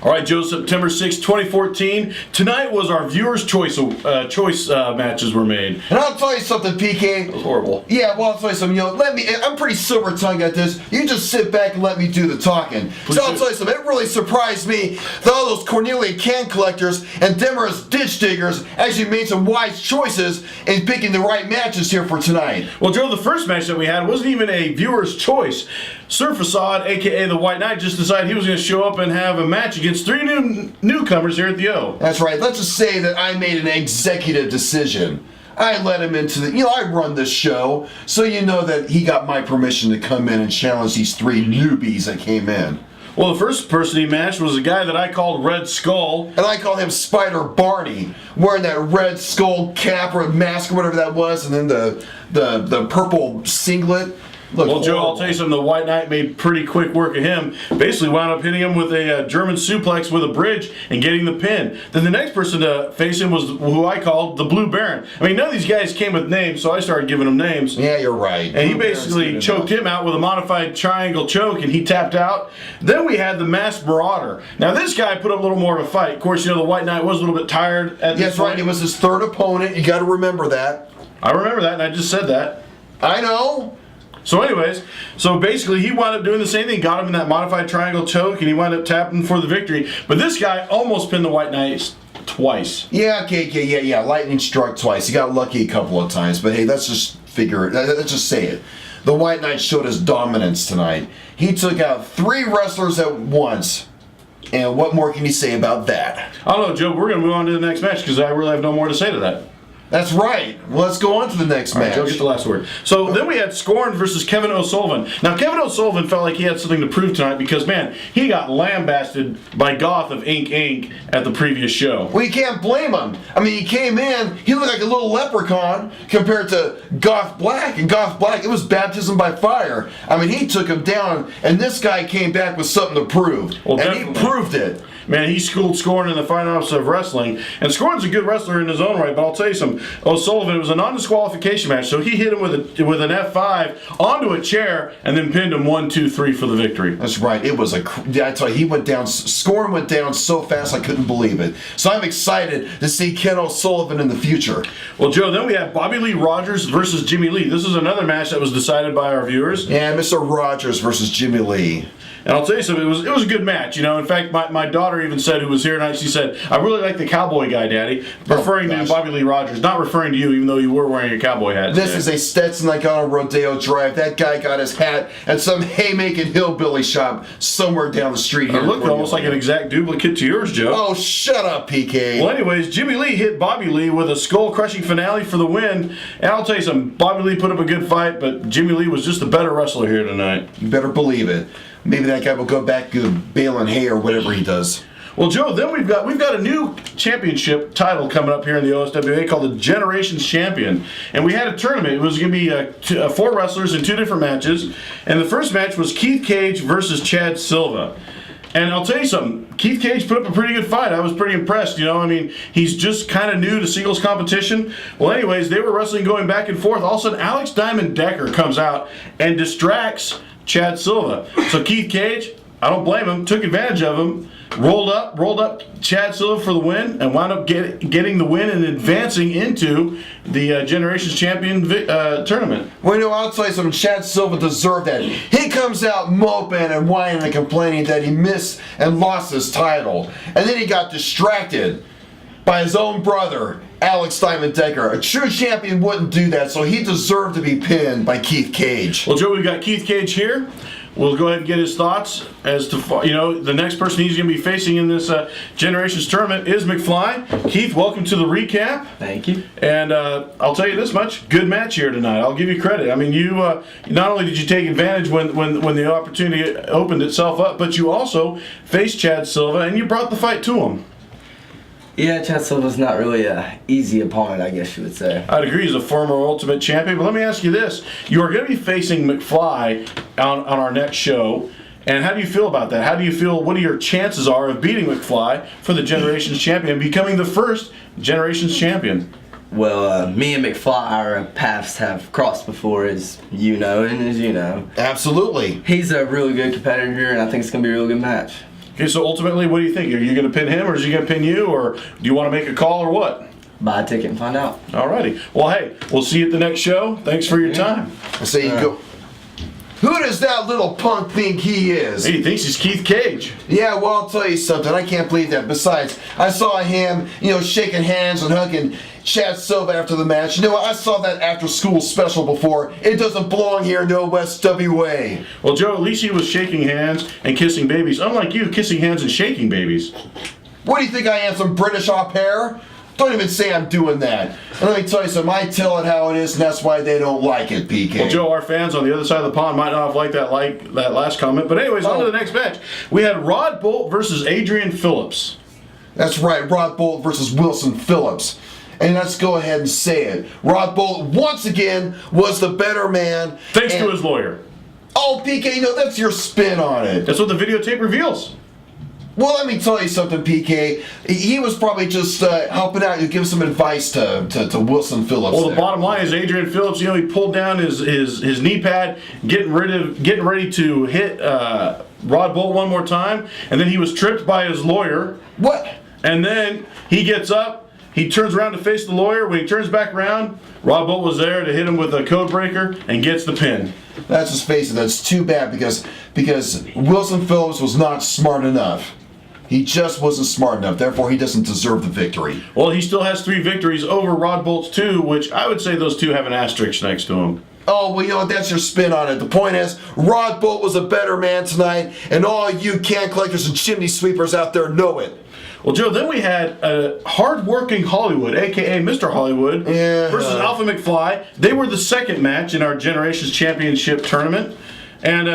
All right, Joe, September 6, 2014. Tonight was our viewers' choice matches were made. And I'll tell you something, PK. It was horrible. Yeah, well, I'll tell you something. I'm pretty silver-tongued at this. You just sit back and let me do the talking. Please so I'll do. tell you something. It really surprised me that all those Cornelia can collectors and Demarest ditch diggers actually made some wise choices in picking the right matches here for tonight. Well, Joe, the first match that we had wasn't even a viewer's choice. Sir Facade, a.k.a. the White Knight, just decided he was going to show up and have a match against three newcomers here at the O. That's right. Let's just say that I made an executive decision. I let him into the... I run this show, so you know that he got my permission to come in and challenge these three newbies that came in. Well, the first person he matched was a guy that I called Red Skull. And I call him Spider Barney, wearing that red skull cap or mask or whatever that was, and then the purple singlet. Looked Well, Joe, horrible. I'll tell you something. The White Knight made pretty quick work of him. Basically wound up hitting him with a German suplex with a bridge and getting the pin. Then the next person to face him was who I called the Blue Baron. I mean, none of these guys came with names, so I started giving them names. Yeah, you're right. And he basically choked him out with a modified triangle choke, and he tapped out. Then we had the Masked Marauder. Now, this guy put up a little more of a fight. Of course, the White Knight was a little bit tired at this That's right. point. It was his third opponent. You got to remember that. I remember that, and I just said that. I know. So anyways, basically he wound up doing the same thing, got him in that modified triangle choke, and he wound up tapping for the victory. But this guy almost pinned the White Knight twice. Yeah, KK, yeah. Lightning struck twice. He got lucky a couple of times. But hey, let's just figure it. Let's just say it. The White Knight showed his dominance tonight. He took out three wrestlers at once. And what more can you say about that? I don't know, Joe, we're going to move on to the next match because I really have no more to say to that. That's right. Well, let's go on to the next match. Joe, get the last word. So then we had Scorn versus Kevin O'Sullivan. Now, Kevin O'Sullivan felt like he had something to prove tonight because, man, he got lambasted by Goth of Ink Inc. at the previous show. Well, you can't blame him. I mean, he came in, he looked like a little leprechaun compared to Goth Black. And Goth Black, it was baptism by fire. I mean, he took him down, and this guy came back with something to prove. Well, and he definitely. proved it. Man, he schooled Scorn in the fine arts of wrestling. And Scorn's a good wrestler in his own right, but I'll tell you something. O'Sullivan, it was a non-disqualification match, so he hit him with an F5 onto a chair and then pinned him 1, 2, 3 for the victory. That's right. It was I tell you, he went down. Scorn went down so fast I couldn't believe it. So I'm excited to see Ken O'Sullivan in the future. Well, Joe, then we have Bobby Lee Rogers versus Jimmy Lee. This is another match that was decided by our viewers. Yeah, Mr. Rogers versus Jimmy Lee. And I'll tell you something, it was a good match. In fact, my daughter even said, who was here tonight, she said, I really like the cowboy guy, Daddy, referring to Bobby Lee Rogers, not referring to you, even though you were wearing a cowboy hat. This is a Stetson like on a Rodeo Drive. That guy got his hat at some haymaking hillbilly shop somewhere down the street here. It looked almost like an exact duplicate to yours, Joe. Oh, shut up, PK. Well, anyways, Jimmy Lee hit Bobby Lee with a skull-crushing finale for the win. And I'll tell you something, Bobby Lee put up a good fight, but Jimmy Lee was just a better wrestler here tonight. You better believe it. Maybe that guy will go back to baling hay or whatever he does. Well, Joe, then we've got a new championship title coming up here in the OSWA called the Generations Champion. And we had a tournament. It was going to be 4 wrestlers in 2 different matches. And the first match was Keith Cage versus Chad Silva. And I'll tell you something, Keith Cage put up a pretty good fight. I was pretty impressed, I mean, he's just kind of new to singles competition. Well, anyways, they were wrestling going back and forth. All of a sudden, Alex Diamond Decker comes out and distracts Chad Silva. So Keith Cage, I don't blame him, took advantage of him, rolled up Chad Silva for the win, and wound up getting the win and advancing into the Generations Champion tournament. Well, I'll tell you something, Chad Silva deserved that. He comes out moping and whining and complaining that he missed and lost his title. And then he got distracted by his own brother, Alex Diamond Decker. A true champion wouldn't do that, so he deserved to be pinned by Keith Cage. Well, Joe, we've got Keith Cage here. We'll go ahead and get his thoughts as to, the next person he's going to be facing in this Generations tournament is McFly. Keith, welcome to the recap. Thank you. And I'll tell you this much, good match here tonight. I'll give you credit. I mean, you not only did you take advantage when the opportunity opened itself up, but you also faced Chad Silva and you brought the fight to him. Yeah, Chad Silva's not really an easy opponent, I guess you would say. I'd agree, he's a former Ultimate Champion, but let me ask you this. You are going to be facing McFly on our next show, and how do you feel about that? How do you feel, what are your chances are of beating McFly for the Generations Champion and becoming the first Generations Champion? Well, me and McFly, our paths have crossed before, as you know, and as you know. Absolutely. He's a really good competitor, and I think it's going to be a really good match. Okay, so ultimately, what do you think? Are you going to pin him, or is he going to pin you, or do you want to make a call, or what? Buy a ticket and find out. Alrighty. Well, hey, we'll see you at the next show. Thanks for your time. So you go. Who does that little punk think he is? Hey, he thinks he's Keith Cage. Yeah, well, I'll tell you something. I can't believe that. Besides, I saw him, shaking hands and hugging Chad Silva after the match. You know what? I saw that after school special before. It doesn't belong here in the OSWA. Well, Joe, at least he was shaking hands and kissing babies. Unlike you, kissing hands and shaking babies. What do you think I am, some British au pair? Don't even say I'm doing that. And let me tell you something, I tell it how it is, and that's why they don't like it, PK. Well, Joe, our fans on the other side of the pond might not have liked that last comment. But anyways, on to the next match. We had Rod Bolt versus Adrian Phillips. That's right, Rod Bolt versus Wilson Phillips. And let's go ahead and say it. Rod Bolt, once again, was the better man. Thanks to his lawyer. Oh, PK, that's your spin on it. That's what the videotape reveals. Well, let me tell you something, PK. He was probably just helping out to give some advice to Wilson Phillips. Well, the bottom line is Adrian Phillips. He pulled down his knee pad, getting ready to hit Rod Bolt one more time, and then he was tripped by his lawyer. What? And then he gets up. He turns around to face the lawyer. When he turns back around, Rod Bolt was there to hit him with a code breaker and gets the pin. That's just face it. That's too bad because Wilson Phillips was not smart enough. He just wasn't smart enough. Therefore, he doesn't deserve the victory. Well, he still has 3 victories over Rod Bolt's 2, which I would say those 2 have an asterisk next to him. Oh, well, what? That's your spin on it. The point is, Rod Bolt was a better man tonight, and all you can collectors and chimney sweepers out there know it. Well, Joe, then we had hard-working Hollywood, a.k.a. Mr. Hollywood, versus Alpha McFly. They were the second match in our Generations Championship tournament. And,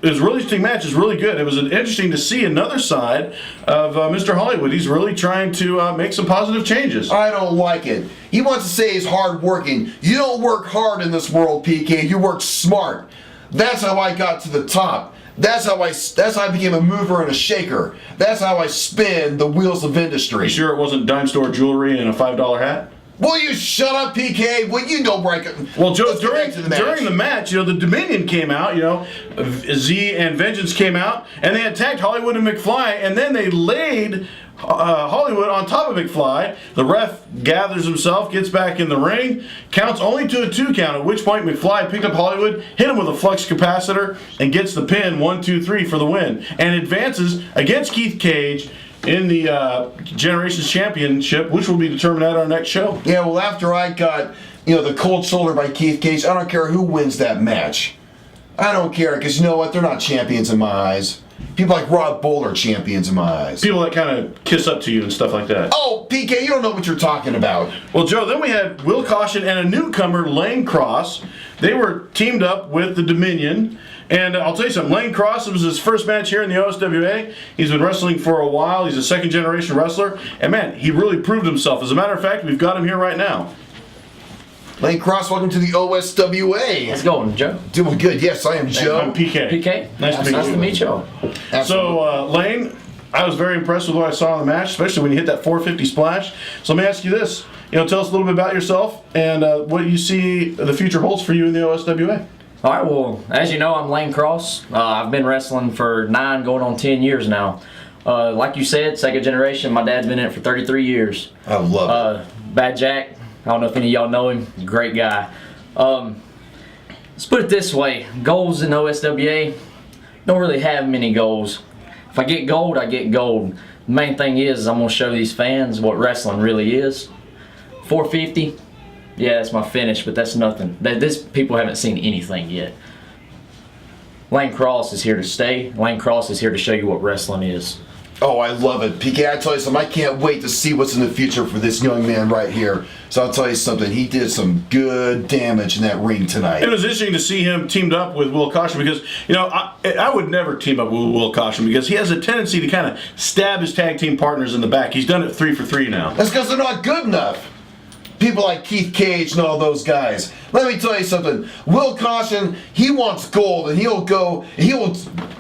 it was a really interesting match. It was really good. It was interesting to see another side of Mr. Hollywood. He's really trying to make some positive changes. I don't like it. He wants to say he's hard-working. You don't work hard in this world, PK. You work smart. That's how I got to the top. That's how I became a mover and a shaker. That's how I spin the wheels of industry. You sure it wasn't dime store jewelry and a $5 hat? Will you shut up, PK? Well, you know where I can. Well, Joe, during the match, the Dominion came out, Z and Vengeance came out, and they attacked Hollywood and McFly, and then they laid Hollywood on top of McFly. The ref gathers himself, gets back in the ring, counts only to a 2 count, at which point McFly picked up Hollywood, hit him with a flux capacitor, and gets the pin 1, 2, 3 for the win, and advances against Keith Cage in the Generations Championship, which will be determined at our next show. Yeah, well, after I got, the cold shoulder by Keith Cage, I don't care who wins that match. I don't care, because you know what? They're not champions in my eyes. People like Rod Bolt are champions in my eyes. People that kind of kiss up to you and stuff like that. Oh, PK, you don't know what you're talking about. Well, Joe, then we had Will Caution and a newcomer, Lane Cross. They were teamed up with the Dominion. And I'll tell you something, Lane Cross, it was his first match here in the OSWA. He's been wrestling for a while. He's a second-generation wrestler. And, man, he really proved himself. As a matter of fact, we've got him here right now. Lane Cross, welcome to the OSWA. How's it going, Joe? Doing good. Yes, I am Joe. I'm PK. PK? Nice to meet you. So, Lane, I was very impressed with what I saw in the match, especially when you hit that 450 splash. So let me ask you this. Tell us a little bit about yourself and what you see the future holds for you in the OSWA. All right, well, as you know, I'm Lane Cross. I've been wrestling for 9, going on 10 years now. Like you said, second generation. My dad's been in it for 33 years. I love it. Bad Jack, I don't know if any of y'all know him. Great guy. Let's put it this way. Goals in OSWA, don't really have many goals. If I get gold, I get gold. The main thing is I'm going to show these fans what wrestling really is. 450. Yeah, that's my finish, but that's nothing. People haven't seen anything yet. Lane Cross is here to stay. Lane Cross is here to show you what wrestling is. Oh, I love it. PK, I tell you something, I can't wait to see what's in the future for this young man right here. So I'll tell you something, he did some good damage in that ring tonight. It was interesting to see him teamed up with Will Caution because, I would never team up with Will Caution because he has a tendency to kind of stab his tag team partners in the back. He's done it 3 for 3 now. That's because they're not good enough. People like Keith Cage and all those guys. Let me tell you something. Will Caution, he wants gold, and he will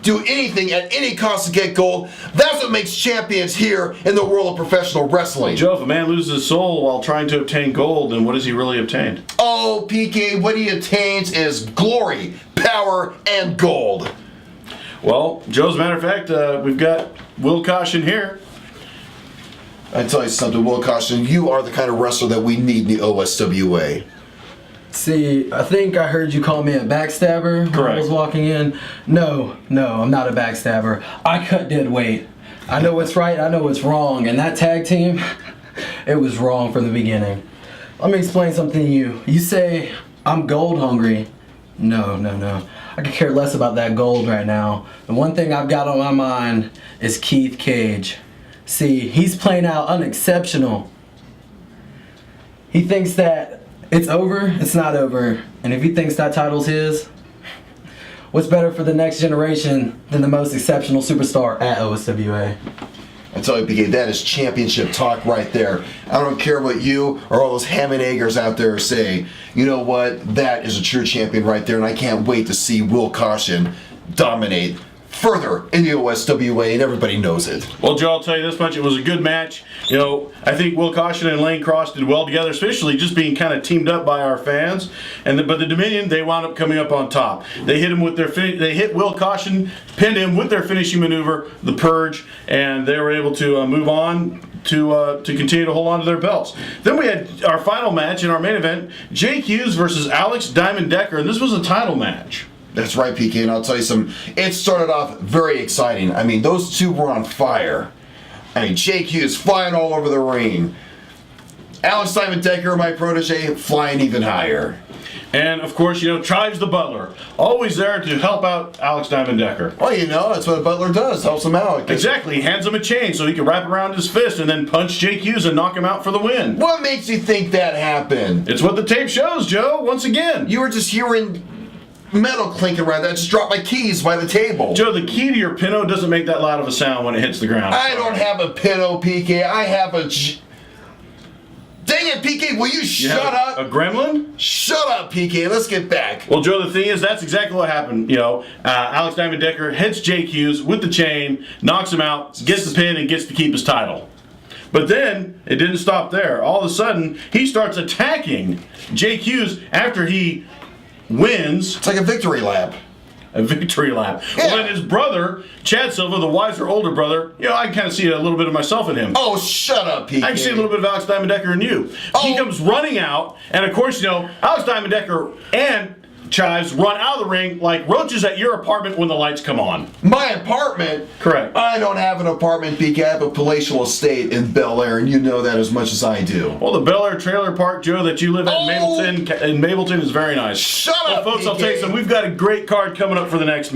do anything at any cost to get gold. That's what makes champions here in the world of professional wrestling. Joe, if a man loses his soul while trying to obtain gold, then what has he really obtained? Oh, PK, what he attains is glory, power, and gold. Well, Joe, as a matter of fact, we've got Will Caution here. I tell you something, Will Caution, you are the kind of wrestler that we need in the OSWA. See, I think I heard you call me a backstabber when I Correct. was walking in. No, I'm not a backstabber. I cut dead weight. I know what's right, I know what's wrong, and that tag team, it was wrong from the beginning. Let me explain something to you. You say I'm gold hungry. No. I could care less about that gold right now. The one thing I've got on my mind is Keith Cage. See, he's playing out unexceptional. He thinks that it's over, it's not over. And if he thinks that title's his, what's better for the next generation than the most exceptional superstar at OSWA? I tell you, PK, that is championship talk right there. I don't care what you or all those ham and eggers out there say. You know what? That is a true champion right there, and I can't wait to see Will Caution dominate further in the OSWA, and everybody knows it. Well, Joe, I'll tell you this much. It was a good match. You know, I think Will Caution and Lane Cross did well together, especially just being kind of teamed up by our fans. But the Dominion, they wound up coming up on top. They hit him with their they hit Will Caution, pinned him with their finishing maneuver, the Purge, and they were able to move on to continue to hold on to their belts. Then we had our final match in our main event, Jake Hughes versus Alex Diamond Decker, and this was a title match. That's right, PK, and I'll tell you something. It started off very exciting. I mean, those two were on fire. I mean, Jake Hughes flying all over the ring. Alex Diamond Decker, my protege, flying even higher. And, of course, you know, Chives the Butler, always there to help out Alex Diamond Decker. Well, you know, that's what a butler does, helps him out. Exactly. He hands him a chain so he can wrap it around his fist and then punch Jake Hughes and knock him out for the win. What makes you think that happened? It's what the tape shows, Joe, once again. You were just hearing metal clinking around that. I just dropped my keys by the table. Joe, the key to your pinto doesn't make that loud of a sound when it hits the ground. I don't have a pinto, PK. I have a... Dang it, PK, will you shut up? A gremlin? Shut up, PK. Let's get back. Well, Joe, the thing is, that's exactly what happened. You know, Alex Diamond Decker hits Jake Hughes with the chain, knocks him out, gets the pin, and gets to keep his title. But then, it didn't stop there. All of a sudden, he starts attacking Jake Hughes after he wins It's like a victory lap. a victory lap. Yeah. When his brother, Chad Silva, the wiser older brother, you know, I kind of see a little bit of myself in him. Oh, shut up, PK. I can see a little bit of Alex Diamond Decker in you. He Oh. comes running out, and of course, you know, Alex Diamond Decker and Chives run out of the ring like roaches at your apartment when the lights come on. My apartment? Correct. I don't have an apartment, PK. I have a palatial estate in Bel Air, and you know that as much as I do. Well, the Bel Air Trailer Park, Joe, that you live at Oh. in Mableton is very nice. Shut Well, up, folks, I'll PK. tell you something. We've got a great card coming up for the next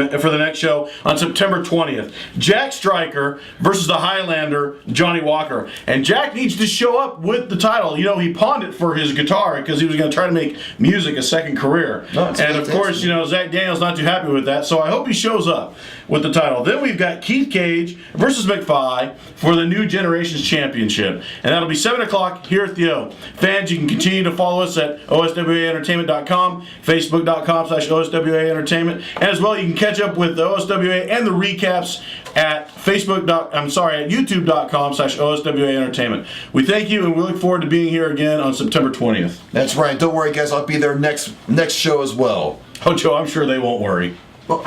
show on September 20th. Jack Stryker versus the Highlander, Johnny Walker. And Jack needs to show up with the title. You know, he pawned it for his guitar because he was going to try to make music a second career. No, it's and of fantastic. course, you know, Zach Daniels not too happy with that, so I hope he shows up with the title. Then we've got Keith Cage versus McFly for the New Generations Championship, and that'll be 7 o'clock here at the O. Fans, you can continue to follow us at oswaentertainment.com, facebook.com/OSWA Entertainment, and as well you can catch up with the OSWA and the recaps at youtube.com/OSWA Entertainment. We thank you, and we look forward to being here again on September 20th. That's right. Don't worry, guys. I'll be there next show as well. Oh, Joe, I'm sure they won't worry. Well,